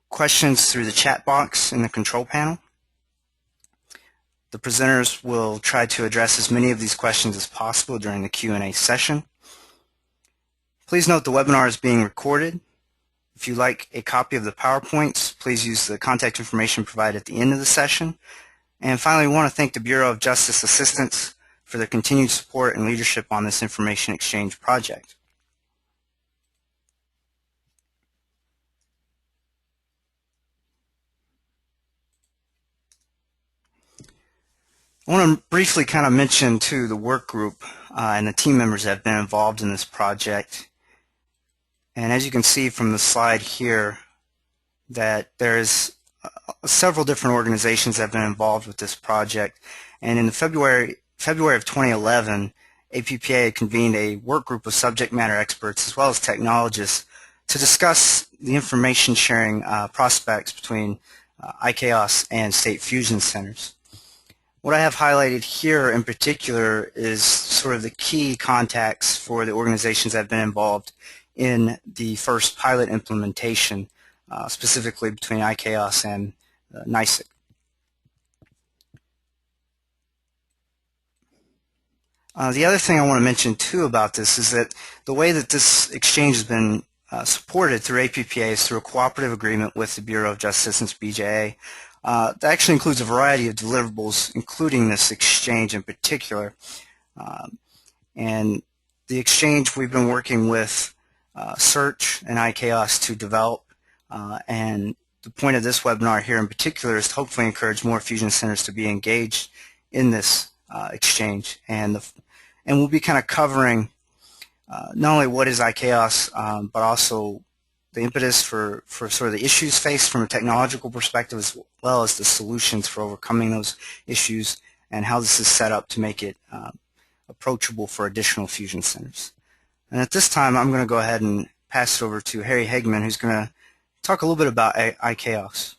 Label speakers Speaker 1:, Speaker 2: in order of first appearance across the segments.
Speaker 1: questions through the chat box in the control panel. The presenters will try to address as many of these questions as possible during the Q&A session. Please note the webinar is being recorded. If you'd like a copy of the PowerPoints, please use the contact information provided at the end of the session. And finally, we want to thank the Bureau of Justice Assistance for their continued support and leadership on this information exchange project. I want to briefly kind of mention too the work group and the team members that have been involved in this project. And as you can see from the slide here, that there's several different organizations that have been involved with this project. And in February of 2011, APPA convened a work group of subject matter experts as well as technologists to discuss the information sharing prospects between ICAOS and state fusion centers. What I have highlighted here in particular is sort of the key contacts for the organizations that have been involved in the first pilot implementation, specifically between ICAOS and NYSEG. The other thing I want to mention too about this is that the way that this exchange has been supported through APPA is through a cooperative agreement with the Bureau of Justice Assistance, BJA. That actually includes a variety of deliverables, including this exchange in particular. And the exchange we've been working with Search and ICAOS to develop, and the point of this webinar here in particular is to hopefully encourage more fusion centers to be engaged in this exchange. And we'll be kind of covering not only what is ICAOS, but also the impetus for sort of the issues faced from a technological perspective, as well as the solutions for overcoming those issues, and how this is set up to make it approachable for additional fusion centers. And at this time, I'm going to go ahead and pass it over to Harry Hegman, who's going to talk a little bit about ICAOS.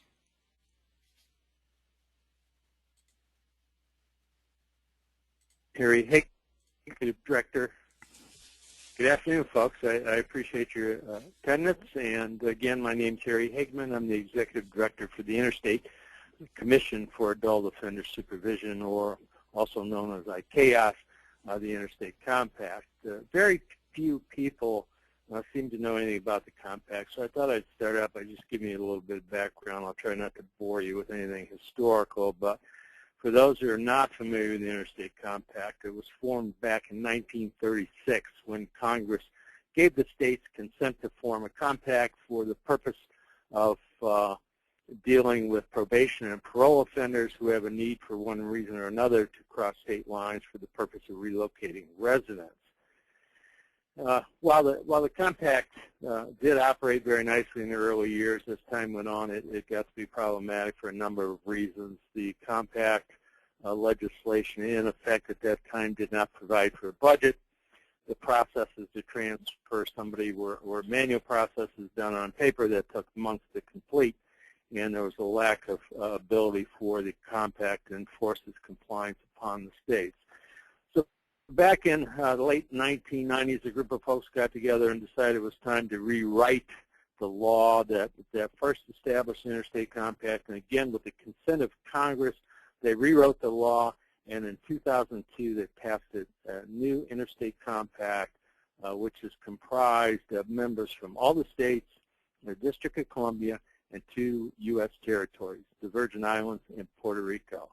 Speaker 2: Harry Hegman, Executive Director. Good afternoon, folks. I appreciate your attendance. And again, my name's Harry Hegman. I'm the Executive Director for the Interstate Commission for Adult Offender Supervision, or also known as ICAOS, the Interstate Compact. Very few people seem to know anything about the compact, so I thought I'd start out by just giving you a little bit of background. I'll try not to bore you with anything historical, but for those who are not familiar with the Interstate Compact, it was formed back in 1936 when Congress gave the states consent to form a compact for the purpose of dealing with probation and parole offenders who have a need for one reason or another to cross state lines for the purpose of relocating residents. While the compact did operate very nicely in the early years, as time went on, it got to be problematic for a number of reasons. The compact legislation in effect at that time did not provide for a budget. The processes to transfer somebody were manual processes done on paper that took months to complete, and there was a lack of ability for the compact to enforce its compliance upon the states. Back in the late 1990s, a group of folks got together and decided it was time to rewrite the law that first established the Interstate Compact. And again, with the consent of Congress, they rewrote the law, and in 2002, they passed a new Interstate Compact, which is comprised of members from all the states, the District of Columbia, and 2 U.S. territories, the Virgin Islands and Puerto Rico.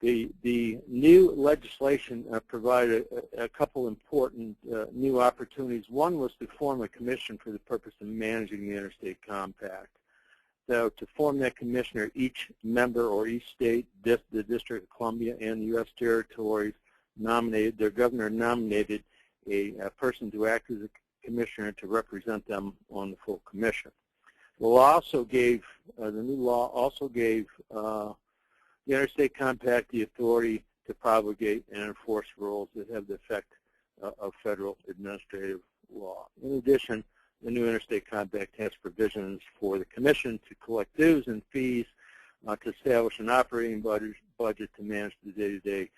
Speaker 2: The new legislation provided a couple important new opportunities. One was to form a commission for the purpose of managing the Interstate Compact. So to form that commissioner, each member or each state, the District of Columbia and the U.S. territories nominated, their governor nominated a person to act as a commissioner to represent them on the full commission. The law also gave, the new law also gave the Interstate Compact the authority to promulgate and enforce rules that have the effect of federal administrative law. In addition, the new Interstate Compact has provisions for the Commission to collect dues and fees, to establish an operating budget to manage the day-to-day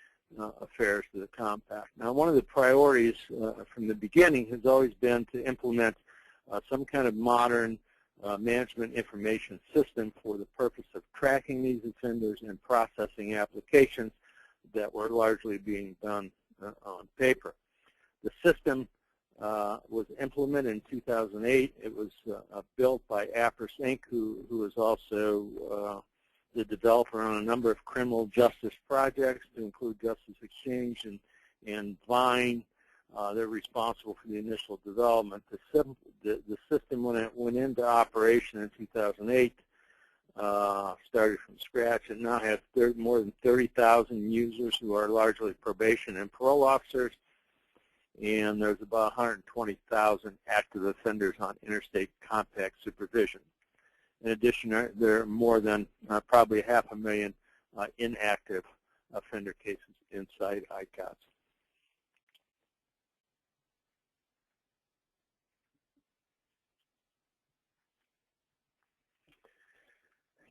Speaker 2: affairs of the Compact. Now, one of the priorities from the beginning has always been to implement some kind of modern management information system for the purpose of tracking these offenders and processing applications that were largely being done on paper. The system was implemented in 2008. It was built by APRIS Inc., who is also the developer on a number of criminal justice projects, to include Justice Exchange and Vine. They're responsible for the initial development. The system, when it went into operation in 2008, started from scratch. It now has more than 30,000 users who are largely probation and parole officers, and there's about 120,000 active offenders on interstate compact supervision. In addition, there are more than probably 500,000 inactive offender cases inside ICAOS.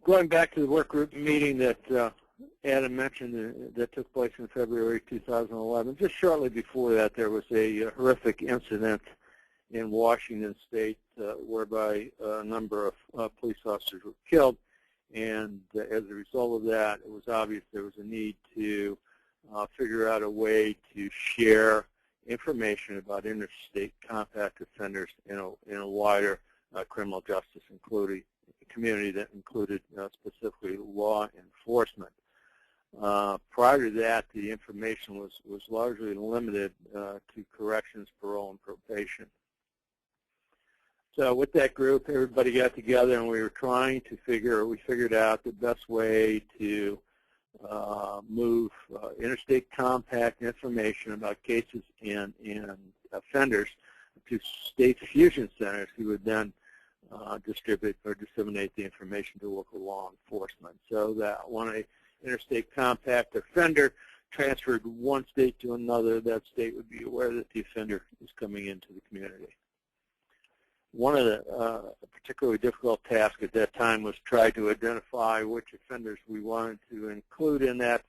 Speaker 2: Going back to the work group meeting that Adam mentioned that took place in February 2011, just shortly before that, there was a horrific incident in Washington State whereby a number of police officers were killed. And as a result of that, it was obvious there was a need to figure out a way to share information about interstate compact offenders in a wider criminal justice community that included specifically law enforcement. Prior to that, the information was largely limited to corrections, parole, and probation. So with that group, everybody got together and we figured out the best way to move interstate compact information about cases and offenders to state fusion centers who would then distribute or disseminate the information to local law enforcement. So that when an interstate compact offender transferred one state to another, that state would be aware that the offender is coming into the community. One of the particularly difficult tasks at that time was try to identify which offenders we wanted to include in that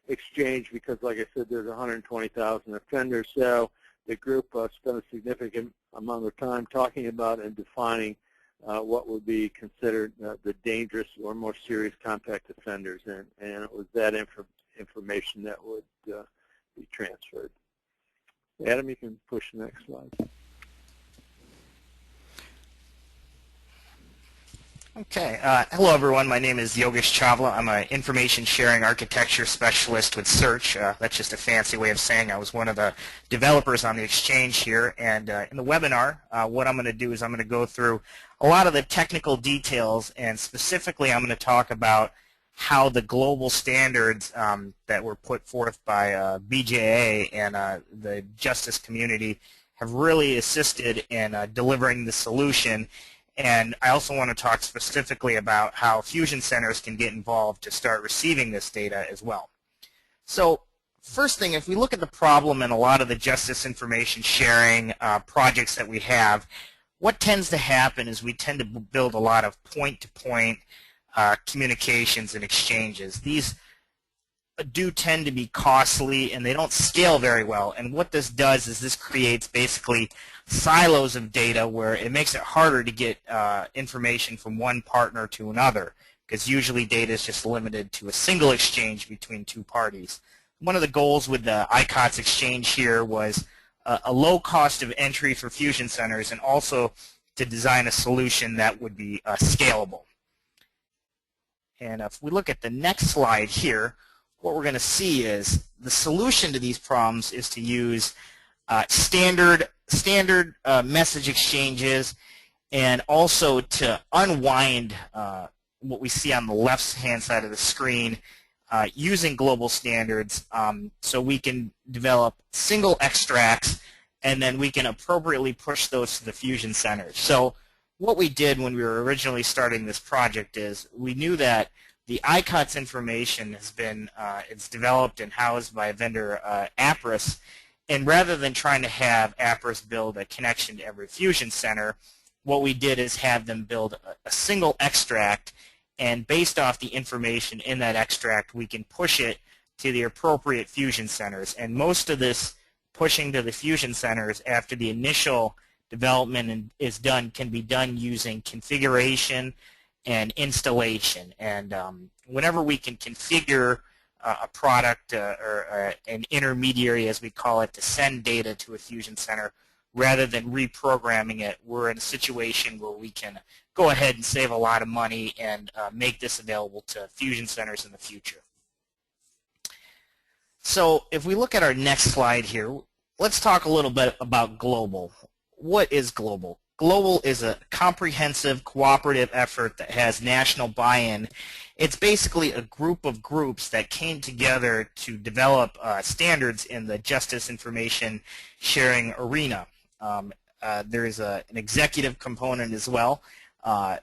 Speaker 2: exchange, because, like I said, there's 120,000 offenders. So the group spent a significant amount of time talking about and defining what would be considered the dangerous or more serious compact offenders, and it was that information that would be transferred. Adam, you can push the next slide.
Speaker 3: Okay. Hello, everyone. My name is Yogesh Chawla. I'm an information sharing architecture specialist with Search. That's just a fancy way of saying I was one of the developers on the exchange here. And in the webinar, what I'm going to do is I'm going to go through a lot of the technical details, and specifically I'm going to talk about how the global standards that were put forth by BJA and the justice community have really assisted in delivering the solution. And I also want to talk specifically about how fusion centers can get involved to start receiving this data as well. So first thing, if we look at the problem in a lot of the justice information sharing projects that we have, what tends to happen is we tend to build a lot of point-to-point communications and exchanges. These do tend to be costly and they don't scale very well. And what this does is this creates basically silos of data where it makes it harder to get information from one partner to another, because usually data is just limited to a single exchange between two parties. One of the goals with the ICAOS exchange here was a low cost of entry for fusion centers, and also to design a solution that would be scalable. And if we look at the next slide here, what we're going to see is the solution to these problems is to use standard message exchanges, and also to unwind what we see on the left-hand side of the screen using global standards, so we can develop single extracts, and then we can appropriately push those to the fusion centers. So what we did when we were originally starting this project is we knew that the ICAOS information has been it's developed and housed by vendor APRIS, and rather than trying to have APRIS build a connection to every fusion center, what we did is have them build a single extract, and based off the information in that extract, we can push it to the appropriate fusion centers. And most of this pushing to the fusion centers after the initial development can be done using configuration and installation. And whenever we can configure a product or an intermediary, as we call it, to send data to a fusion center rather than reprogramming it, we're in a situation where we can go ahead and save a lot of money and make this available to fusion centers in the future. So if we look at our next slide here, let's talk a little bit about global. What is global? Global is a comprehensive cooperative effort that has national buy-in. It's basically a group of groups that came together to develop standards in the justice information sharing arena. There is an executive component as well. The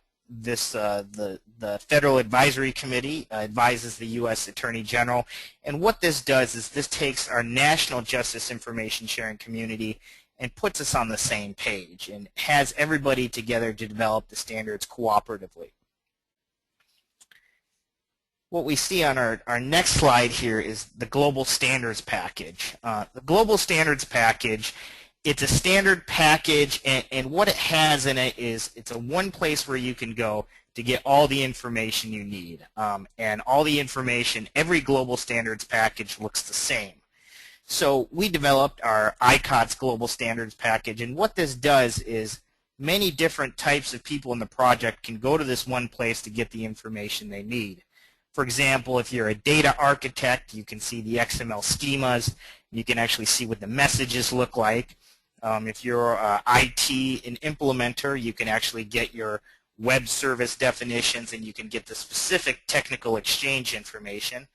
Speaker 3: Federal Advisory Committee advises the U.S. Attorney General, and what this does is this takes our national justice information sharing community and puts us on the same page and has everybody together to develop the standards cooperatively. What we see on our next slide here is the Global Standards Package. The Global Standards Package, it's a standard package, and what it has in it is it's a one place where you can go to get all the information you need. And all the information, every Global Standards Package looks the same. So we developed our ICAOS Global Standards Package, and what this does is many different types of people in the project can go to this one place to get the information they need. For example, if you're a data architect, you can see the XML schemas. You can actually see what the messages look like. If you're IT an implementer, you can actually get your web service definitions, and you can get the specific technical exchange information.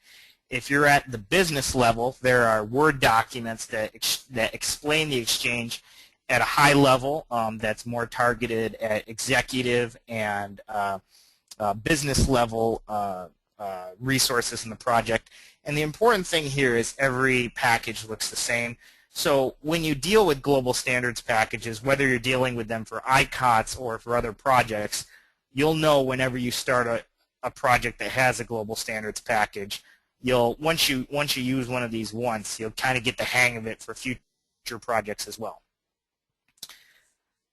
Speaker 3: If you're at the business level, there are Word documents that explain the exchange at a high level that's more targeted at executive and business level resources in the project. And the important thing here is every package looks the same. So when you deal with global standards packages, whether you're dealing with them for ICAOS or for other projects, you'll know whenever you start a project that has a global standards package, once you use one of these once, you'll kind of get the hang of it for future projects as well.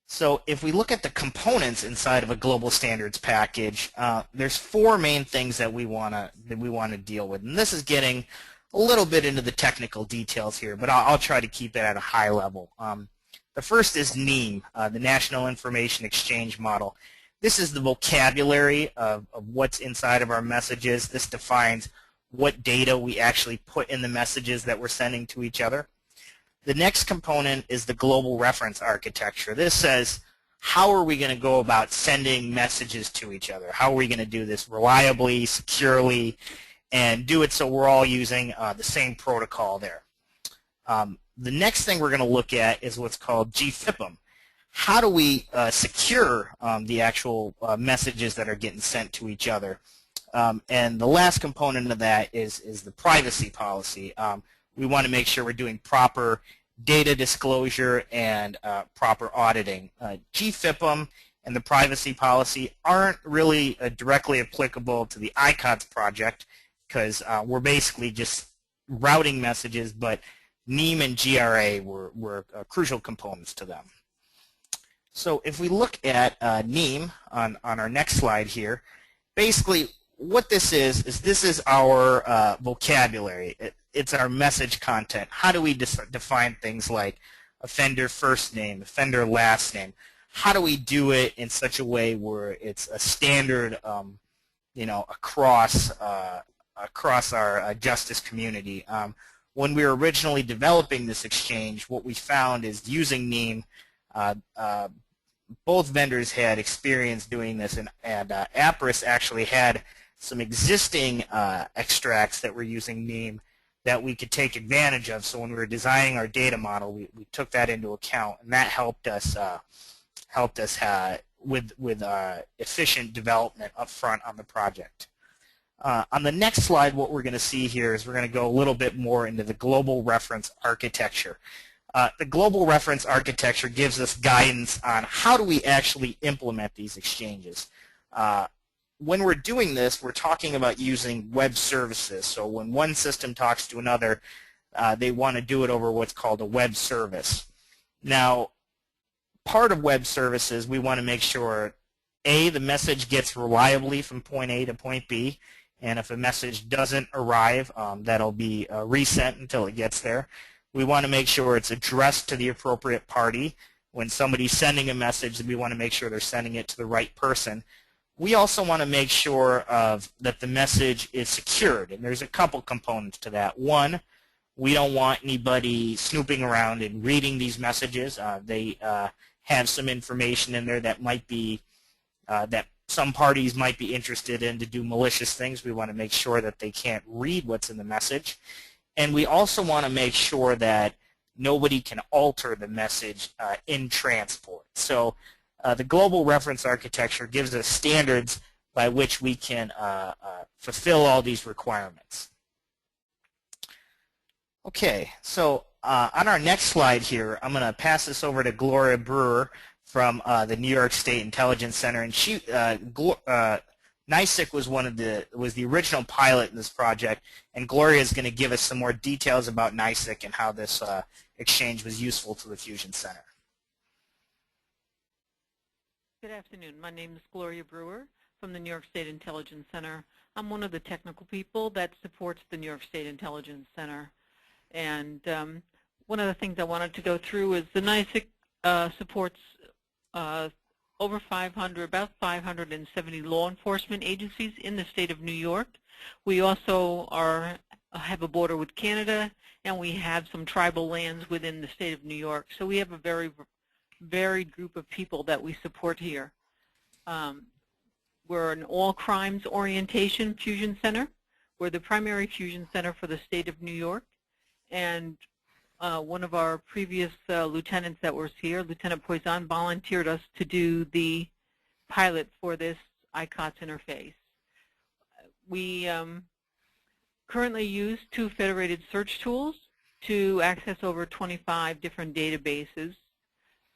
Speaker 3: So if we look at the components inside of a global standards package, there's four main things that we want to deal with, and this is getting a little bit into the technical details here, but I'll try to keep it at a high level. The first is NIEM, the National Information Exchange Model. This is the vocabulary of what's inside of our messages. This defines what data we actually put in the messages that we're sending to each other. The next component is the global reference architecture. This says, how are we going to go about sending messages to each other? How are we going to do this reliably, securely, and do it so we're all using the same protocol there? The next thing we're going to look at is what's called GFIPM. How do we secure the actual messages that are getting sent to each other? And the last component of that is the privacy policy. We want to make sure we're doing proper data disclosure and proper auditing. GFIPM and the privacy policy aren't really directly applicable to the ICAOS project because we're basically just routing messages, but NIEM and GRA were crucial components to them. So if we look at NIEM on our next slide here, basically what this is our vocabulary. It's our message content. How do we define things like offender first name, offender last name? How do we do it in such a way where it's a standard, across our justice community? When we were originally developing this exchange, what we found is using NIEM, both vendors had experience doing this, and APRIS actually had some existing extracts that were using NIEM that we could take advantage of. So when we were designing our data model, we took that into account, and that helped us with efficient development up front on the project. On the next slide, what we're going to see here is we're going to go a little bit more into the global reference architecture. The global reference architecture gives us guidance on how do we actually implement these exchanges. When we're doing this, we're talking about using web services. So when one system talks to another, they want to do it over what's called a web service. Now, part of web services, we want to make sure, A, the message gets reliably from point A to point B, and if a message doesn't arrive, that'll be resent until it gets there. We want to make sure it's addressed to the appropriate party. When somebody's sending a message, we want to make sure they're sending it to the right person. We also want to make sure that the message is secured, and there's a couple components to that. One, we don't want anybody snooping around and reading these messages. They have some information in there that might be that some parties might be interested in to do malicious things. We want to make sure that they can't read what's in the message. And we also want to make sure that nobody can alter the message in transport. So the global reference architecture gives us standards by which we can fulfill all these requirements. Okay, so on our next slide here, I'm going to pass this over to Gloria Brewer from the New York State Intelligence Center, and she NICIC was the original pilot in this project, and Gloria is going to give us some more details about NICIC and how this exchange was useful to the Fusion Center.
Speaker 4: Good afternoon. My name is Gloria Brewer from the New York State Intelligence Center. I'm one of the technical people that supports the New York State Intelligence Center. And one of the things I wanted to go through is the NICIC supports over 500, about 570 law enforcement agencies in the state of New York. We also have a border with Canada, and we have some tribal lands within the state of New York. So we have a very varied group of people that we support here. We're an all crimes orientation fusion center. We're the primary fusion center for the state of New York. And one of our previous lieutenants that was here, Lieutenant Poisson, volunteered us to do the pilot for this ICAOS interface. We currently use 2 federated search tools to access over 25 different databases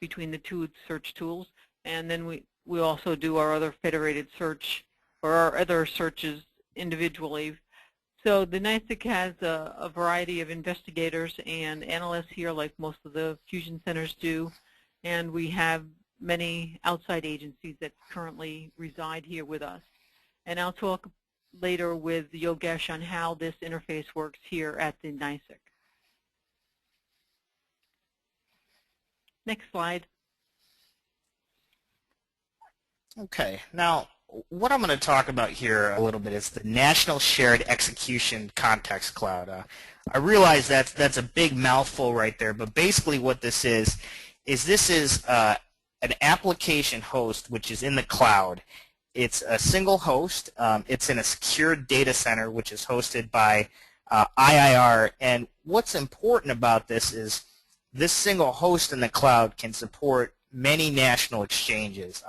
Speaker 4: between the 2 search tools, and then we also do our other federated search or our other searches individually. So the NICIC has a variety of investigators and analysts here, like most of the fusion centers do, and we have many outside agencies that currently reside here with us. And I'll talk later with Yogesh on how this interface works here at the NICIC. Next slide.
Speaker 3: Okay, now what I'm going to talk about here a little bit is the National Shared Execution Context Cloud. I realize that's a big mouthful right there, but basically what this is an application host which is in the cloud. It's a single host. It's in a secured data center which is hosted by IIR, and what's important about this is this single host in the cloud can support many national exchanges.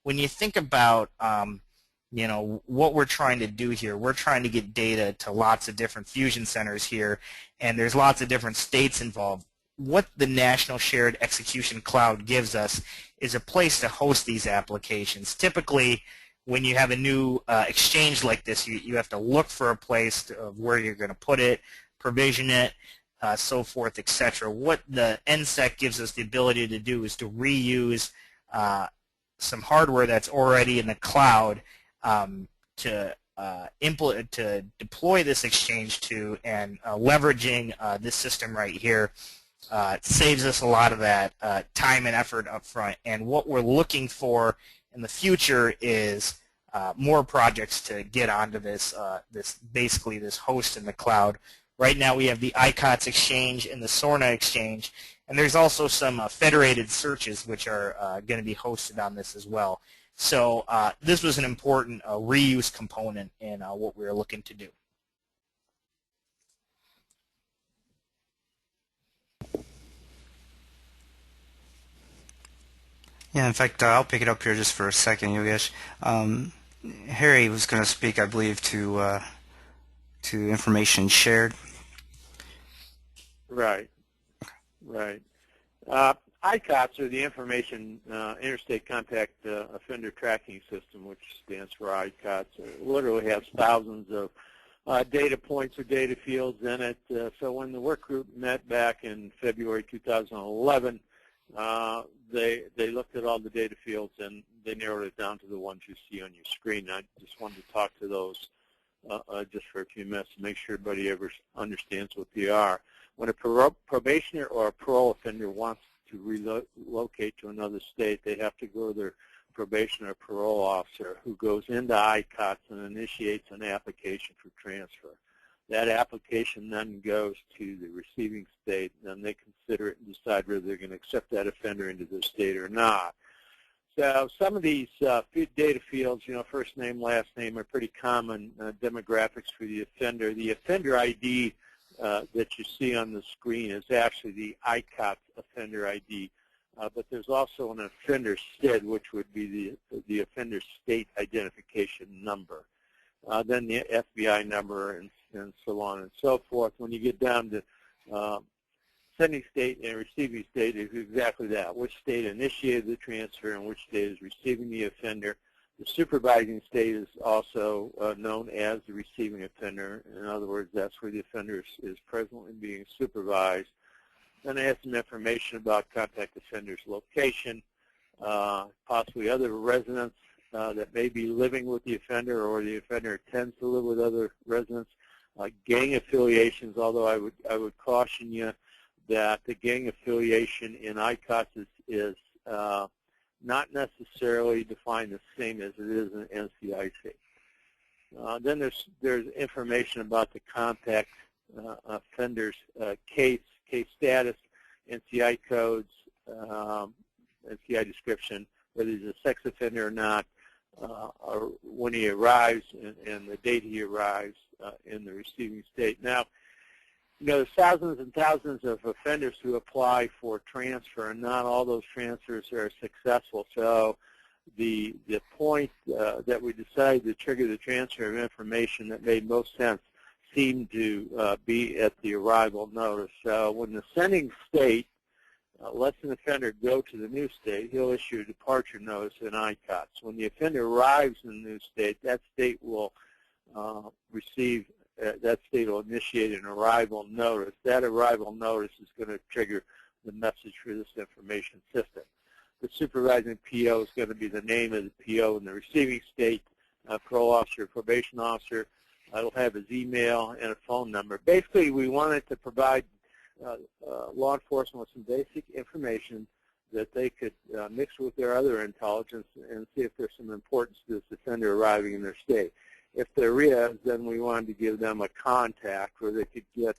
Speaker 3: When you think about what we're trying to do here, we're trying to get data to lots of different fusion centers here, and there's lots of different states involved. What the National Shared Execution Cloud gives us is a place to host these applications. Typically, when you have a new exchange like this, you have to look for a place of where you're going to put it, provision it, so forth, etc. What the NSEC gives us the ability to do is to reuse some hardware that's already in the cloud to deploy this exchange to, and leveraging this system right here saves us a lot of that time and effort up front. And what we're looking for in the future is more projects to get onto this basically this host in the cloud. Right now we have the ICAOS exchange and the SORNA exchange, and there's also some federated searches which are going to be hosted on this as well. So this was an important reuse component in what we were looking to do.
Speaker 1: Yeah, in fact, I'll pick it up here just for a second, Yogesh. Harry was going to speak, I believe, to information shared.
Speaker 2: Right. ICAOS, or the Information Interstate Contact Offender Tracking System, which stands for ICAOS, literally has thousands of data points or data fields in it. So when the work group met back in February 2011, They looked at all the data fields and they narrowed it down to the ones you see on your screen. I just wanted to talk to those just for a few minutes to make sure everybody ever understands what they are. When a probationer or a parole offender wants to relocate to another state, they have to go to their probation or parole officer, who goes into ICAOS and initiates an application for transfer. That application then goes to the receiving state, and they consider it and decide whether they're going to accept that offender into the state or not. So some of these data fields, first name, last name, are pretty common demographics for the offender. The offender ID that you see on the screen is actually the ICAOS offender ID, but there's also an offender SID, which would be the offender state identification number. Then the FBI number and so on and so forth. When you get down to sending state and receiving state, is exactly that. Which state initiated the transfer and which state is receiving the offender. The supervising state is also known as the receiving offender. In other words, that's where the offender is presently being supervised. Then it has some information about contact offender's location, possibly other residents that may be living with the offender, or the offender tends to live with other residents. Gang affiliations, although I would caution you that the gang affiliation in ICAOS is not necessarily defined the same as it is in NCIC. Then there's information about the contact offender's case status, NCI codes, NCI description, whether he's a sex offender or not, or when he arrives and the date he arrives in the receiving state. Now, there's thousands and thousands of offenders who apply for transfer, and not all those transfers are successful. So the point that we decided to trigger the transfer of information that made most sense seemed to be at the arrival notice. So when the sending state lets an offender go to the new state, he'll issue a departure notice in ICAOS. When the offender arrives in the new state, that state will initiate an arrival notice. That arrival notice is going to trigger the message for this information system. The supervising PO is going to be the name of the PO in the receiving state, parole officer, probation officer. It'll have his email and a phone number. Basically, we wanted to provide law enforcement with some basic information that they could mix with their other intelligence and see if there's some importance to this offender arriving in their state. If there is, then we wanted to give them a contact where they could get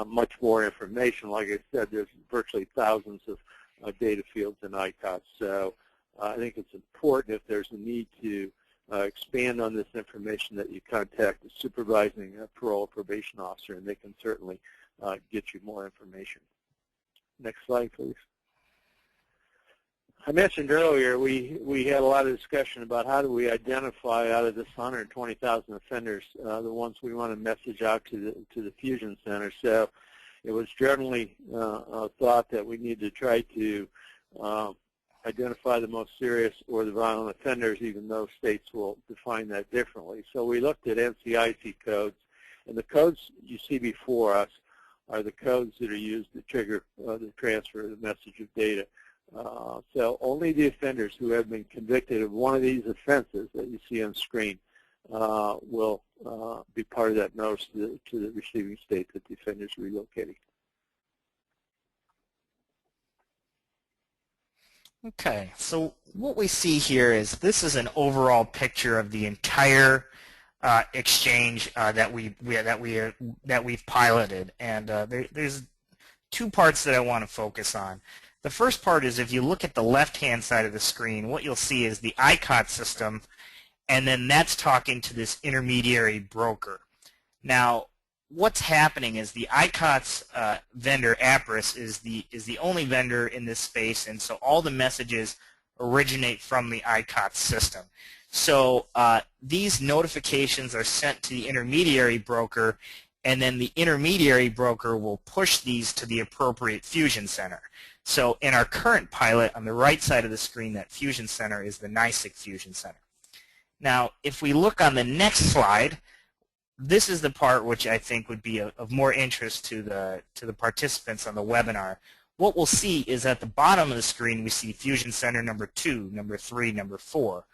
Speaker 2: much more information. Like I said, there's virtually thousands of data fields in ICAOS. So I think it's important, if there's a need to expand on this information, that you contact the supervising parole probation officer, and they can certainly get you more information. Next slide, please. I mentioned earlier we had a lot of discussion about how do we identify out of this 120,000 offenders the ones we want to message out to the Fusion Center. So it was generally thought that we need to try to identify the most serious or the violent offenders, even though states will define that differently. So we looked at NCIC codes, and the codes you see before us are the codes that are used to trigger the transfer of the message of data. So only the offenders who have been convicted of one of these offenses that you see on screen will be part of that notice to the receiving state that the offender is relocating.
Speaker 3: Okay, so what we see here is this is an overall picture of the entire exchange that we've piloted, and there's two parts that I want to focus on. The first part is, if you look at the left-hand side of the screen, what you'll see is the ICAOS system, and then that's talking to this intermediary broker. Now, what's happening is the ICAOS vendor, APRIS, is the only vendor in this space, and so all the messages originate from the ICAOS system. So these notifications are sent to the intermediary broker, and then the intermediary broker will push these to the appropriate Fusion Center. So in our current pilot, on the right side of the screen, that Fusion Center is the NYSEC Fusion Center. Now, if we look on the next slide, this is the part which I think would be of more interest to the participants on the webinar. what we'll see is at the bottom of the screen we see Fusion Center number 2, number 3, number 4.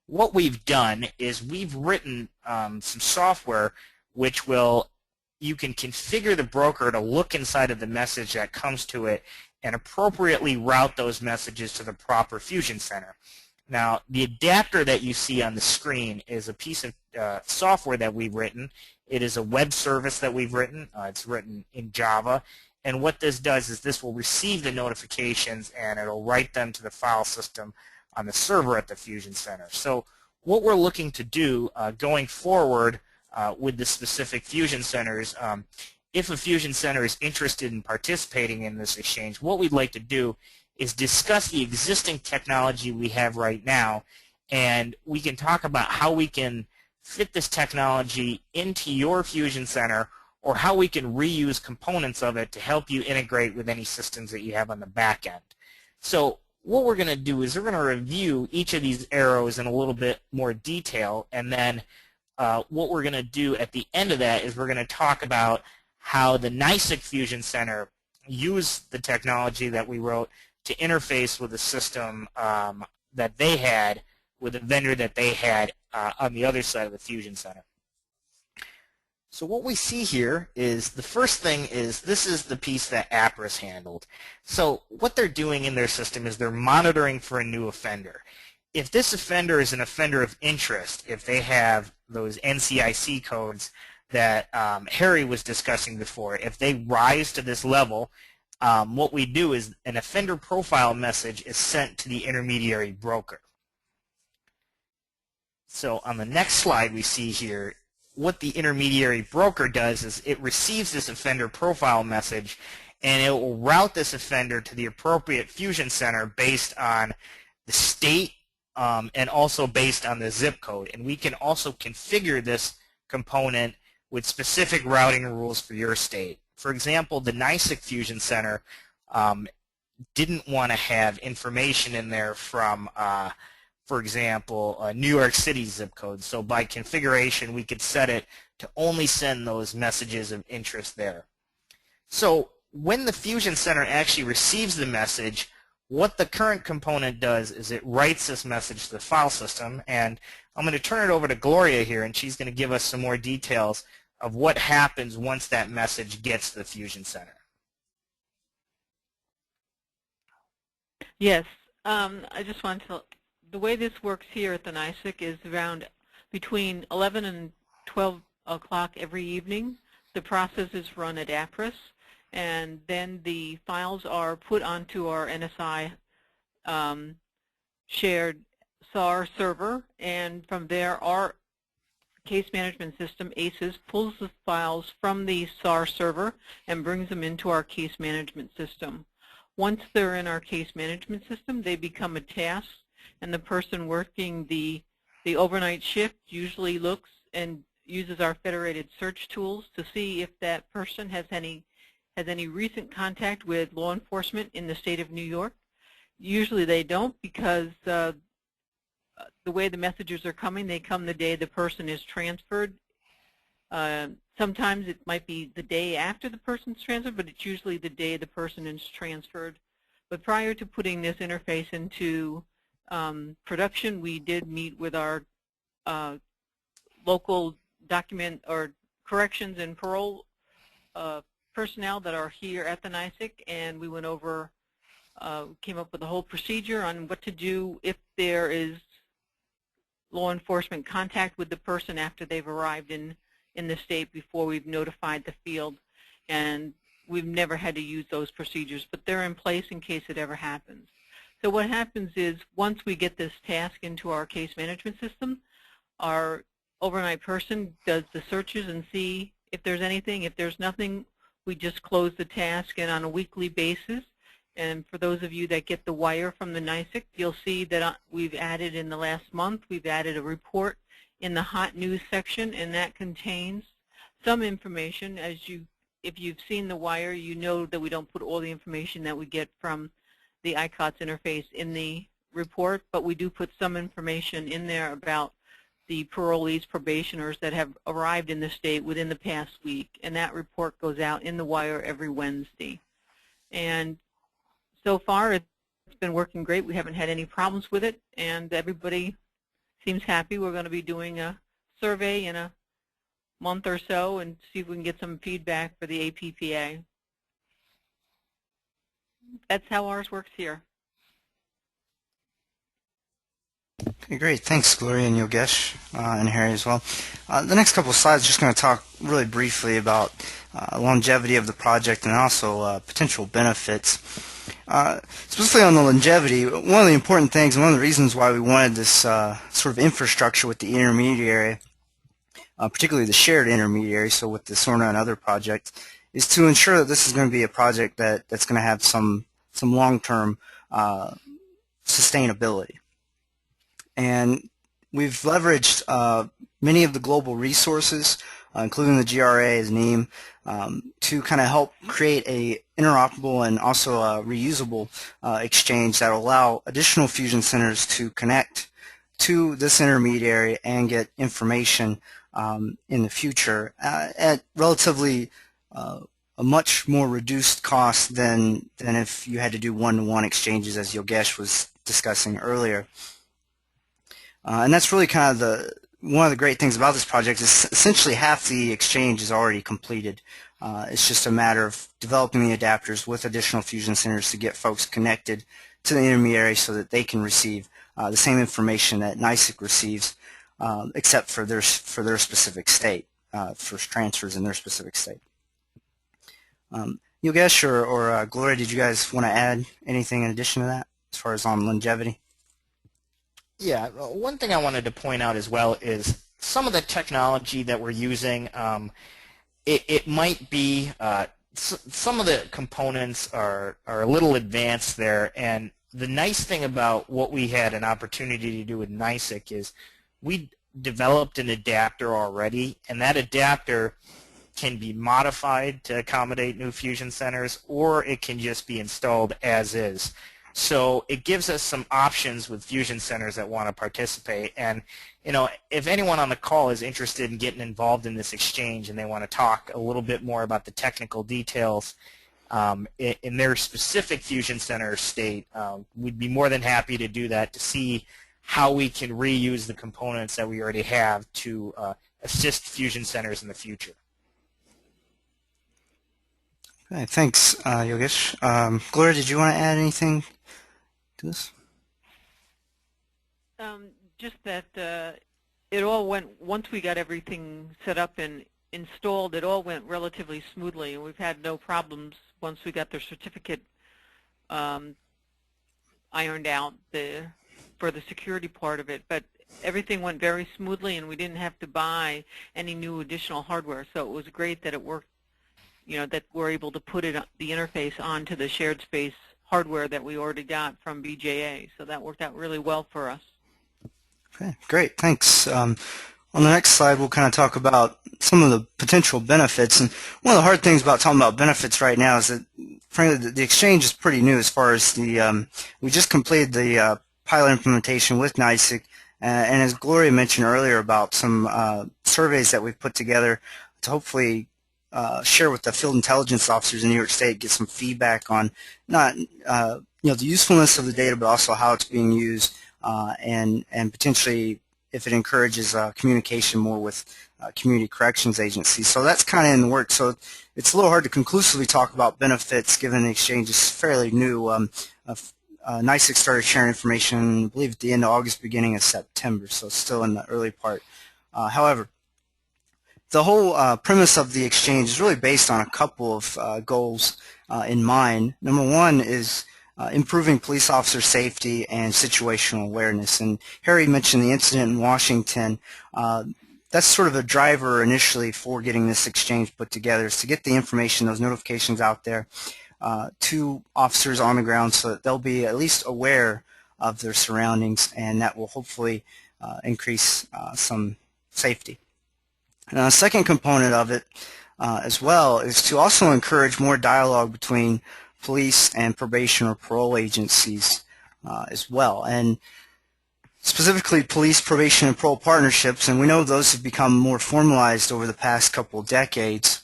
Speaker 3: What we've done is we've written some software which you can configure the broker to look inside of the message that comes to it and appropriately route those messages to the proper Fusion Center. Now, the adapter that you see on the screen is a piece of software that we've written. It is a web service that we've written. It's written in Java. And what this does is this will receive the notifications and it'll write them to the file system on the server at the Fusion Center. So what we're looking to do going forward with the specific Fusion Centers, if a Fusion Center is interested in participating in this exchange, what we'd like to do is discuss the existing technology we have right now, and we can talk about how we can fit this technology into your Fusion Center or how we can reuse components of it to help you integrate with any systems that you have on the back end. So what we're going to do is we're going to review each of these arrows in a little bit more detail, and then what we're going to do at the end of that is we're going to talk about how the NYSEG Fusion Center used the technology that we wrote to interface with the system that they had with a vendor that they had on the other side of the Fusion Center. So what we see here is the first thing is this is the piece that APRIS handled. So what they're doing in their system is they're monitoring for a new offender. If this offender is an offender of interest, if they have those NCIC codes that Harry was discussing before, if they rise to this level, what we do is an offender profile message is sent to the intermediary broker. So on the next slide we see here, what the intermediary broker does is it receives this offender profile message and it will route this offender to the appropriate Fusion Center based on the state and also based on the zip code. And we can also configure this component with specific routing rules for your state. For example, the NYSEG Fusion Center didn't want to have information in there from, for example, New York City zip code. So by configuration, we could set it to only send those messages of interest there. So when the Fusion Center actually receives the message, what the current component does is it writes this message to the file system. And I'm going to turn it over to Gloria here, and she's going to give us some more details of what happens once that message gets to the Fusion Center.
Speaker 4: Yes, I just want to, the way this works here at the NYSEG is around between 11 and 12 o'clock every evening. The process is run at APRIS, and then the files are put onto our NSI shared SAR server, and from there our case management system, ACES, pulls the files from the SAR server and brings them into our case management system. Once they're in our case management system, they become a task, and the person working the overnight shift usually looks and uses our federated search tools to see if that person has any recent contact with law enforcement in the state of New York. Usually they don't, because the way the messages are coming, they come the day the person is transferred. Sometimes it might be the day after the person's transferred, but it's usually the day the person is transferred. But prior to putting this interface into production, we did meet with our local document or corrections and parole personnel that are here at the NYSEG, and we went over, came up with a whole procedure on what to do if there is law enforcement contact with the person after they've arrived in the state before we've notified the field. And we've never had to use those procedures, but they're in place in case it ever happens. So what happens is once we get this task into our case management system, our overnight person does the searches and see if there's anything. If there's nothing, we just close the task, and on a weekly basis. And for those of you that get the wire from the NYSEG, you'll see that we've added in the last month, we've added a report in the hot news section, and that contains some information. If you've seen the wire, you know that we don't put all the information that we get from the ICAOS interface in the report, but we do put some information in there about the parolees, probationers that have arrived in the state within the past week, and that report goes out in the wire every Wednesday. And so far, it's been working great. We haven't had any problems with it, and everybody seems happy. We're going to be doing a survey in a month or so and see if we can get some feedback for the APPA. That's how ours works here.
Speaker 1: Okay, great. Thanks, Gloria and Yogesh, and Harry as well. The next couple of slides are just going to talk really briefly about longevity of the project and also potential benefits. Specifically on the longevity, one of the important things and one of the reasons why we wanted this sort of infrastructure with the intermediary, particularly the shared intermediary, so with the SORNA and other projects, is to ensure that this is going to be a project that's going to have some long-term sustainability. And we've leveraged many of the global resources, including the GRA's NEAM, to kind of help create a interoperable and also a reusable exchange that will allow additional fusion centers to connect to this intermediary and get information in the future at relatively a much more reduced cost than if you had to do one-to-one exchanges, as Yogesh was discussing earlier. And that's really kind of one of the great things about this project is essentially half the exchange is already completed. It's just a matter of developing the adapters with additional fusion centers to get folks connected to the intermediary so that they can receive the same information that NYSEC receives, except for their specific state, for transfers in their specific state. Yogesh or Gloria, did you guys want to add anything in addition to that as far as on longevity?
Speaker 3: Yeah, one thing I wanted to point out as well is some of the technology that we're using, it might be, some of the components are a little advanced there, and the nice thing about what we had an opportunity to do with NYSEC is we developed an adapter already, and that adapter can be modified to accommodate new fusion centers, or it can just be installed as is. So it gives us some options with fusion centers that want to participate. And, you know, if anyone on the call is interested in getting involved in this exchange and they want to talk a little bit more about the technical details in their specific fusion center state, we'd be more than happy to do that to see how we can reuse the components that we already have to assist fusion centers in the future.
Speaker 1: Okay, thanks, Yogesh. Gloria, did you want to add anything to this?
Speaker 4: Just that it all went, once we got everything set up and installed, it all went relatively smoothly. We've had no problems once we got the certificate ironed out for the security part of it. But everything went very smoothly, and we didn't have to buy any new additional hardware. So it was great that it worked, you know, that we're able to put it, the interface onto the shared space hardware that we already got from BJA. So that worked out really well for us.
Speaker 1: Okay, great, thanks. On the next slide, we'll kind of talk about some of the potential benefits. And one of the hard things about talking about benefits right now is that, frankly, the exchange is pretty new as far as the, we just completed the pilot implementation with NYSEC, and as Gloria mentioned earlier about some surveys that we've put together to hopefully share with the field intelligence officers in New York State, get some feedback on not you know, the usefulness of the data, but also how it's being used, and potentially if it encourages communication more with community corrections agencies. So that's kind of in the works. So it's a little hard to conclusively talk about benefits given the exchange is fairly new. NYSEC started sharing information, I believe, at the end of August, beginning of September, so still in the early part. However, the whole premise of the exchange is really based on a couple of goals in mind. Number one is improving police officer safety and situational awareness. And Harry mentioned the incident in Washington. That's sort of a driver initially for getting this exchange put together, is to get the information, those notifications out there to officers on the ground so that they'll be at least aware of their surroundings, and that will hopefully increase some safety. A second component of it as well is to also encourage more dialogue between police and probation or parole agencies as well, and specifically police, probation, and parole partnerships, and we know those have become more formalized over the past couple of decades.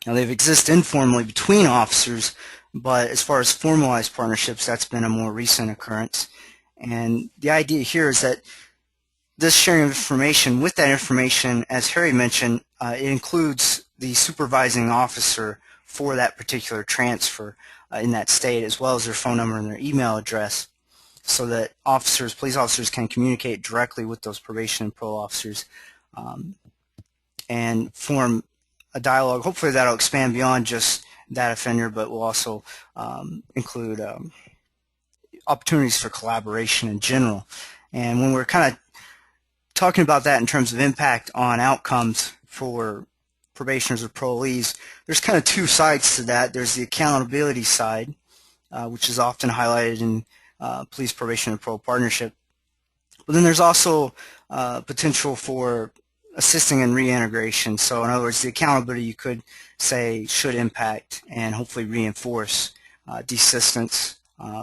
Speaker 1: Now, they've existed informally between officers, But as far as formalized partnerships, that's been a more recent occurrence. And the idea here is that this sharing of information, with that information, as Harry mentioned, it includes the supervising officer for that particular transfer in that state, as well as their phone number and their email address, so that police officers can communicate directly with those probation and parole officers and form a dialogue. Hopefully that'll expand beyond just that offender, but will also include opportunities for collaboration in general. And when we're kind of talking about that in terms of impact on outcomes for probationers or parolees, there's kind of two sides to that. There's the accountability side, which is often highlighted in police probation and parole partnership. But then there's also potential for assisting in reintegration. So in other words, the accountability, you could say, should impact and hopefully reinforce desistance,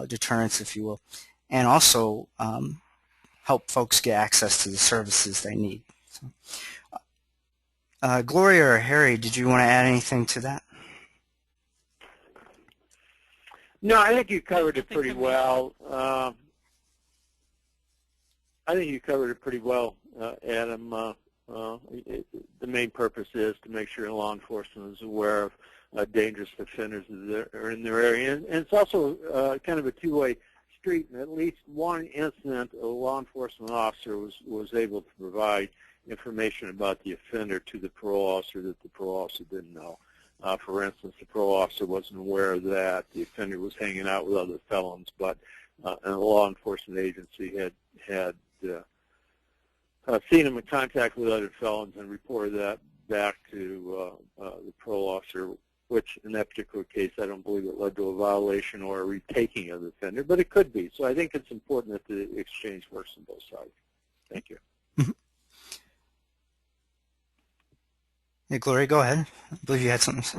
Speaker 1: deterrence, if you will, and also help folks get access to the services they need. So, Gloria or Harry, did you want to add anything to that?
Speaker 2: No, I think you covered it pretty well. Adam. The main purpose is to make sure law enforcement is aware of dangerous offenders that are in their area. And it's also kind of a two-way street. In at least one incident, a law enforcement officer was able to provide information about the offender to the parole officer that the parole officer didn't know. For instance, the parole officer wasn't aware that the offender was hanging out with other felons, but a law enforcement agency had seen him in contact with other felons and reported that back to the parole officer, which in that particular case, I don't believe it led to a violation or a retaking of the offender, but it could be. So I think it's important that the exchange works on both sides. Thank you.
Speaker 1: Hey, Gloria, go ahead. I believe you had something to say.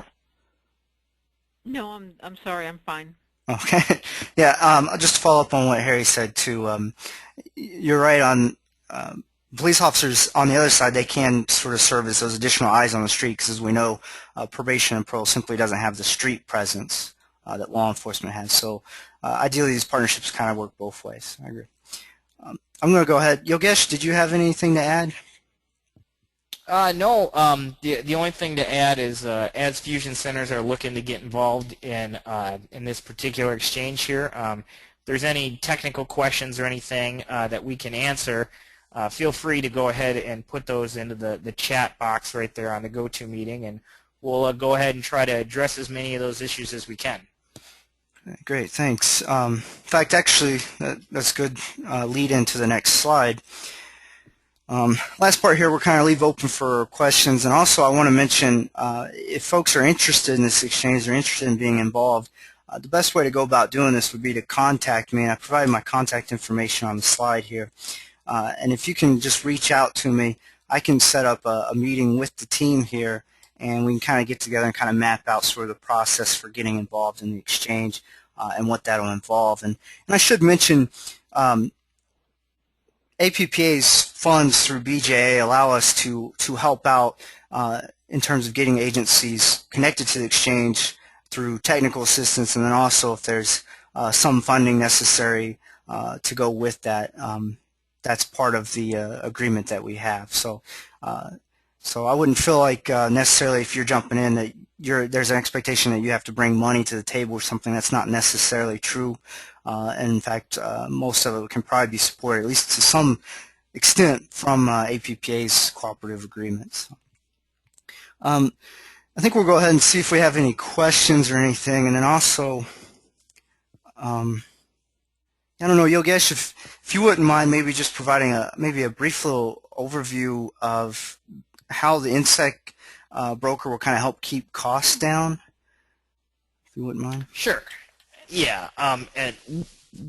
Speaker 4: No, I'm sorry, I'm fine.
Speaker 1: Okay. Yeah, just to follow up on what Harry said, too, you're right on police officers on the other side. They can sort of serve as those additional eyes on the street because, as we know, probation and parole simply doesn't have the street presence that law enforcement has. So ideally, these partnerships kind of work both ways. I agree. I'm going to go ahead. Yogesh, did you have anything to add?
Speaker 3: No. The only thing to add is as fusion centers are looking to get involved in this particular exchange here, if there's any technical questions or anything that we can answer, feel free to go ahead and put those into the chat box right there on the GoToMeeting, and we'll go ahead and try to address as many of those issues as we can.
Speaker 1: Great, thanks. In fact, actually, that's good lead into the next slide. Last part here, we're kind of leave open for questions, and also I want to mention if folks are interested in this exchange, they're interested in being involved, the best way to go about doing this would be to contact me, and I provided my contact information on the slide here. And if you can just reach out to me, I can set up a meeting with the team here, and we can kind of get together and kind of map out sort of the process for getting involved in the exchange and what that will involve. And I should mention APPA's funds through BJA allow us to help out in terms of getting agencies connected to the exchange through technical assistance, and then also if there's some funding necessary to go with that, that's part of the agreement that we have. So I wouldn't feel like necessarily if you're jumping in that there's an expectation that you have to bring money to the table or something. That's not necessarily true. And in fact, most of it can probably be supported, at least to some extent, from APPA's cooperative agreements. I think we'll go ahead and see if we have any questions or anything, and then also, I don't know, Yogesh, if you wouldn't mind maybe just providing maybe a brief little overview of how the INSEC broker will kind of help keep costs down, if you wouldn't mind.
Speaker 3: Sure. Yeah. And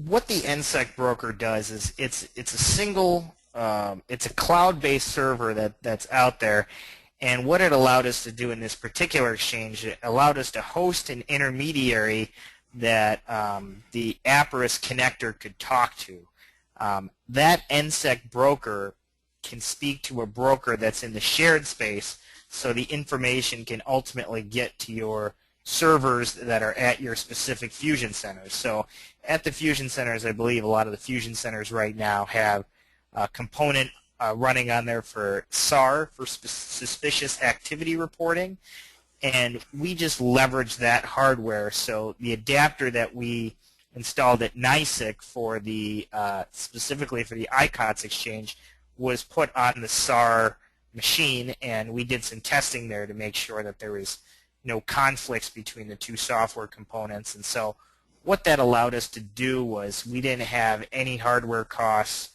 Speaker 3: what the INSEC broker does is it's a single, it's a cloud-based server that's out there. And what it allowed us to do in this particular exchange, it allowed us to host an intermediary that the APRIS connector could talk to. That INSEC broker can speak to a broker that's in the shared space, so the information can ultimately get to your servers that are at your specific fusion centers. So at the fusion centers, I believe a lot of the fusion centers right now have a component running on there for SAR, for suspicious activity reporting, and we just leverage that hardware. So the adapter that we installed at NISIC for the specifically for the ICAOS exchange was put on the SAR machine, and we did some testing there to make sure that there was no conflicts between the two software components. And so what that allowed us to do was we didn't have any hardware costs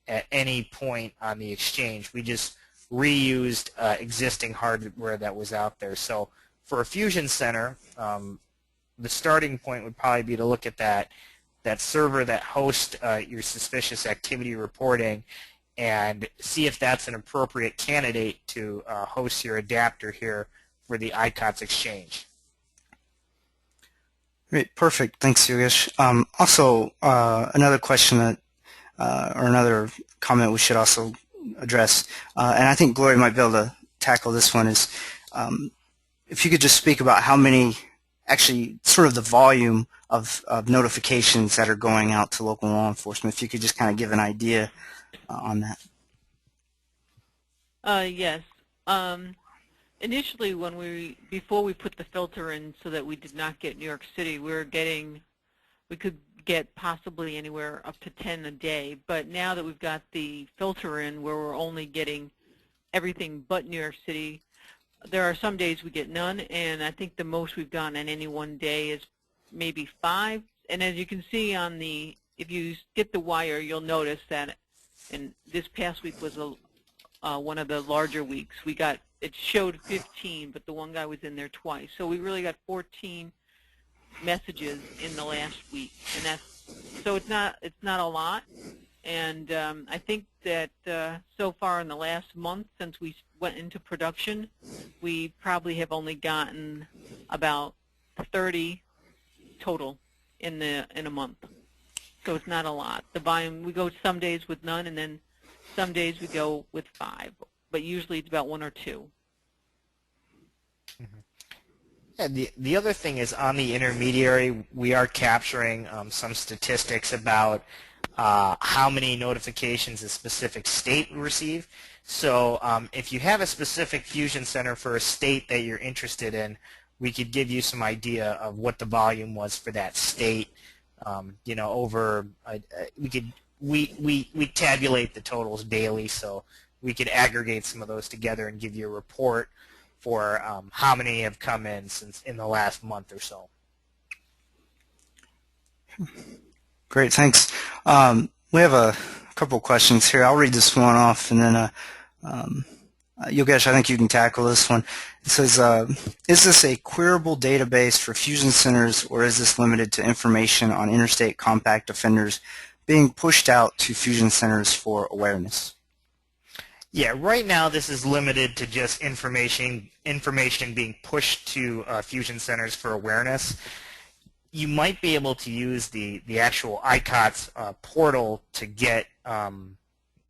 Speaker 3: at any point on the exchange. We just reused existing hardware that was out there. So for a fusion center, the starting point would probably be to look at that server that hosts your suspicious activity reporting and see if that's an appropriate candidate to host your adapter here for the ICAOS exchange.
Speaker 1: Great, perfect. Thanks, Yogesh. Also, another question that, or another comment we should also address, and I think Gloria might be able to tackle this one, is if you could just speak about how many, actually sort of the volume of notifications that are going out to local law enforcement, if you could just kind of give an idea on that.
Speaker 4: Yes. Initially, before we put the filter in so that we did not get New York City, we could get possibly anywhere up to 10 a day. But now that we've got the filter in where we're only getting everything but New York City, there are some days we get none, and I think the most we've gotten in any one day is maybe 5. And as you can see on if you get the wire, you'll notice that, and this past week was one of the larger weeks. It showed 15, but the one guy was in there twice. So we really got 14 messages in the last week, and so it's not a lot. And I think that so far in the last month since we went into production, we probably have only gotten about 30 total in a month. So it's not a lot. The volume, we go some days with none, and then some days we go with 5, but usually it's about 1 or 2.
Speaker 3: And the other thing is, on the intermediary, we are capturing some statistics about how many notifications a specific state will receive. So if you have a specific fusion center for a state that you're interested in, we could give you some idea of what the volume was for that state. You know, we tabulate the totals daily, so we could aggregate some of those together and give you a report for how many have come in in the last month or so.
Speaker 1: Great, thanks. We have a couple questions here. I'll read this one off, and then Yogesh, I think you can tackle this one. It says, is this a queryable database for fusion centers, or is this limited to information on interstate compact offenders being pushed out to fusion centers for awareness?
Speaker 3: Yeah, right now this is limited to just information being pushed to fusion centers for awareness. You might be able to use the actual ICAOS portal to get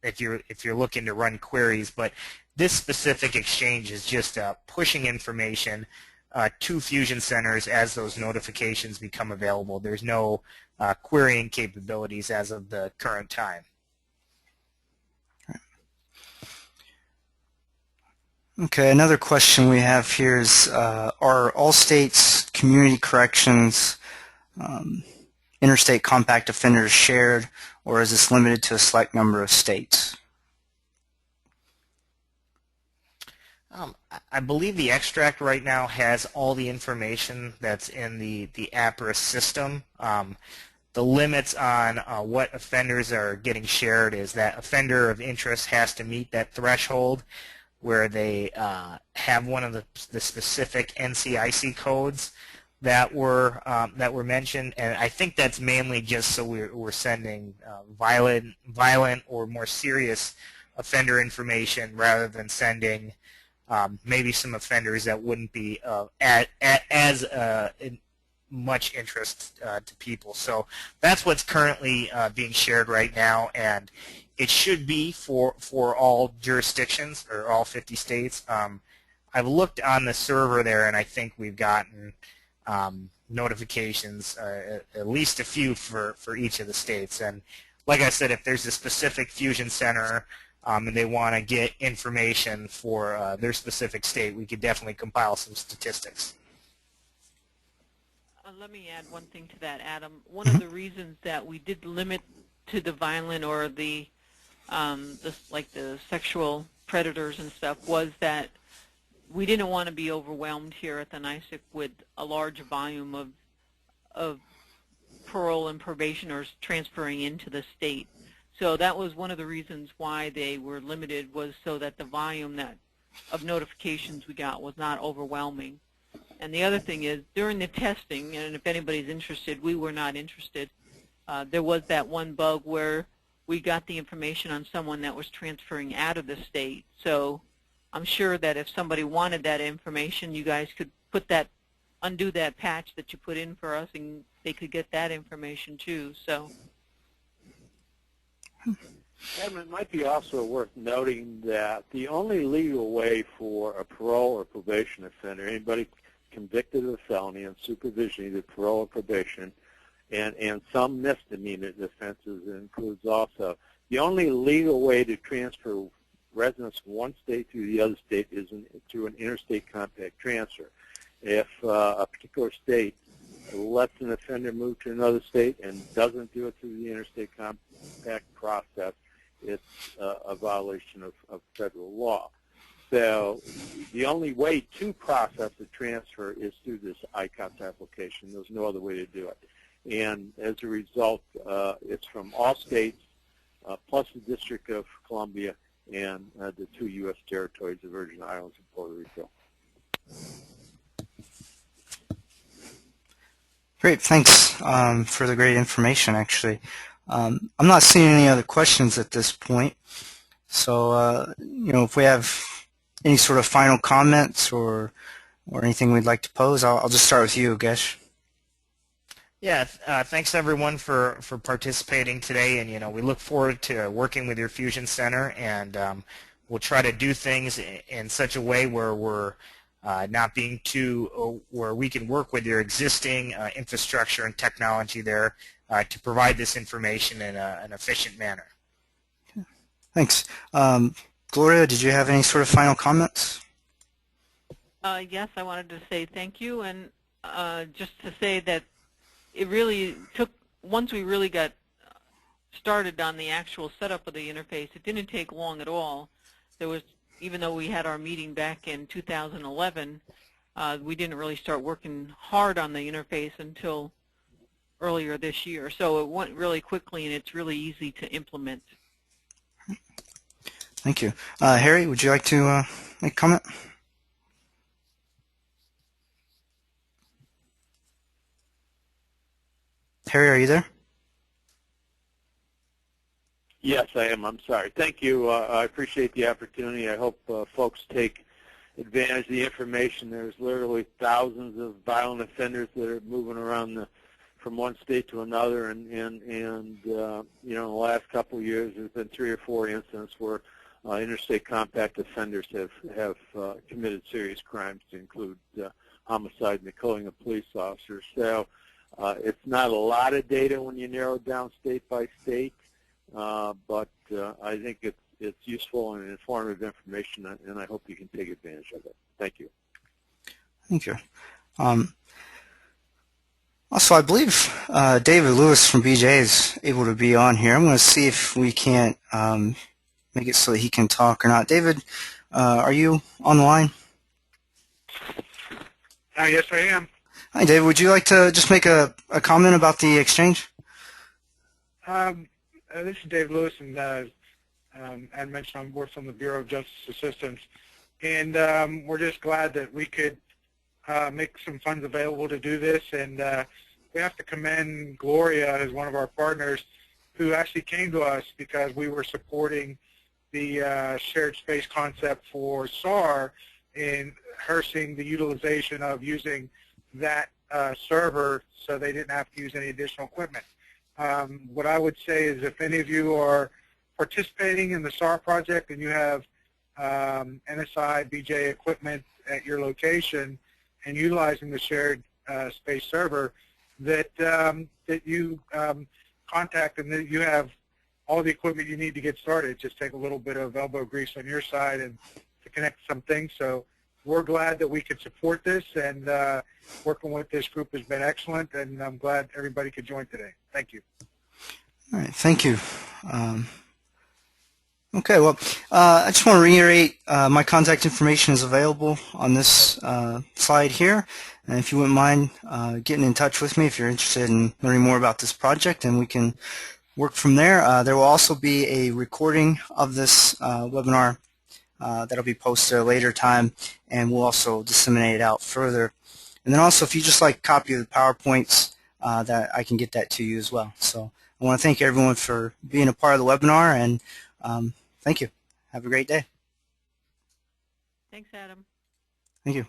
Speaker 3: if you're looking to run queries, but this specific exchange is just pushing information to fusion centers as those notifications become available. There's no querying capabilities as of the current time.
Speaker 1: Okay, another question we have here is, are all states, community corrections, interstate compact offenders shared, or is this limited to a select number of states?
Speaker 3: I believe the extract right now has all the information that's in the APRA system. The limits on what offenders are getting shared is that offender of interest has to meet that threshold where they have one of the specific NCIC codes that were mentioned, and I think that's mainly just so we're sending violent or more serious offender information rather than sending maybe some offenders that wouldn't be as much interest to people. So that's what's currently being shared right now, and it should be for all jurisdictions or all 50 states. I've looked on the server there, and I think we've gotten notifications, at least a few for each of the states. And like I said, if there's a specific fusion center and they want to get information for their specific state, we could definitely compile some statistics.
Speaker 4: Let me add one thing to that, Adam. One of the reasons that we did limit to the violent or the sexual predators and stuff was that we didn't want to be overwhelmed here at the NYSEC with a large volume of parole and probationers transferring into the state. So that was one of the reasons why they were limited, was so that the volume of notifications we got was not overwhelming. And the other thing is, during the testing, and if anybody's interested, we were not interested, there was that one bug where we got the information on someone that was transferring out of the state. So I'm sure that if somebody wanted that information, you guys could undo that patch that you put in for us, and they could get that information too. So,
Speaker 2: Adam, it might be also worth noting that the only legal way for a parole or probation offender, anybody convicted of a felony on supervision, either parole or probation, and some misdemeanor offenses includes also, the only legal way to transfer residents from one state to the other state is through an interstate compact transfer. If a particular state lets an offender move to another state and doesn't do it through the interstate compact process, it's a violation of federal law. So the only way to process the transfer is through this ICAOS application. There's no other way to do it. And as a result, it's from all states, plus the District of Columbia and the 2 U.S. territories, the Virgin Islands and Puerto Rico.
Speaker 1: Great, thanks for the great information, actually. I'm not seeing any other questions at this point. So, if we have any sort of final comments or anything we'd like to pose, I'll just start with you, Gesh.
Speaker 3: Yeah, thanks everyone for participating today, and we look forward to working with your Fusion Center, and we'll try to do things in such a way where we're not being where we can work with your existing infrastructure and technology there to provide this information in an efficient manner.
Speaker 1: Okay. Thanks. Gloria, did you have any sort of final comments?
Speaker 4: Yes, I wanted to say thank you, and just to say that it really took, once we really got started on the actual setup of the interface, it didn't take long at all. There was, even though we had our meeting back in 2011, we didn't really start working hard on the interface until earlier this year. So it went really quickly, and it's really easy to implement.
Speaker 1: Thank you. Harry, would you like to make a comment? Harry, are you there?
Speaker 2: Yes, I am. I'm sorry. Thank you. I appreciate the opportunity. I hope folks take advantage of the information. There's literally thousands of violent offenders that are moving around from one state to another, and in the last couple of years, there's been 3 or 4 incidents where interstate compact offenders have committed serious crimes, to include homicide and the killing of police officers. So it's not a lot of data when you narrow it down state by state, but I think it's useful and informative information, and I hope you can take advantage of it. Thank you.
Speaker 1: Thank you. Also, I believe David Lewis from BJ is able to be on here. I'm going to see if we can't make it so that he can talk or not. David, are you on the line?
Speaker 5: Yes, I am.
Speaker 1: Hi, David. Would you like to just make a comment about the exchange?
Speaker 5: This is Dave Lewis, and as mentioned, I'm working from the Bureau of Justice Assistance, and we're just glad that we could make some funds available to do this, and we have to commend Gloria as one of our partners who actually came to us because we were supporting the shared space concept for SAR, and her seeing the utilization of using that server so they didn't have to use any additional equipment. What I would say is, if any of you are participating in the SAR project and you have NSI, BJ equipment at your location and utilizing the shared space server, that that you contact and that you have all the equipment you need to get started. Just take a little bit of elbow grease on your side and to connect some things. So we're glad that we could support this, and working with this group has been excellent, and I'm glad everybody could join today. Thank you.
Speaker 1: All right, thank you. Okay, well, I just want to reiterate my contact information is available on this slide here, and if you wouldn't mind getting in touch with me if you're interested in learning more about this project, and we can work from there. There will also be a recording of this webinar that'll be posted at a later time, and we'll also disseminate it out further. And then also, if you just like a copy of the PowerPoints, that I can get that to you as well. So I want to thank everyone for being a part of the webinar, and thank you. Have a great day.
Speaker 4: Thanks, Adam.
Speaker 1: Thank you.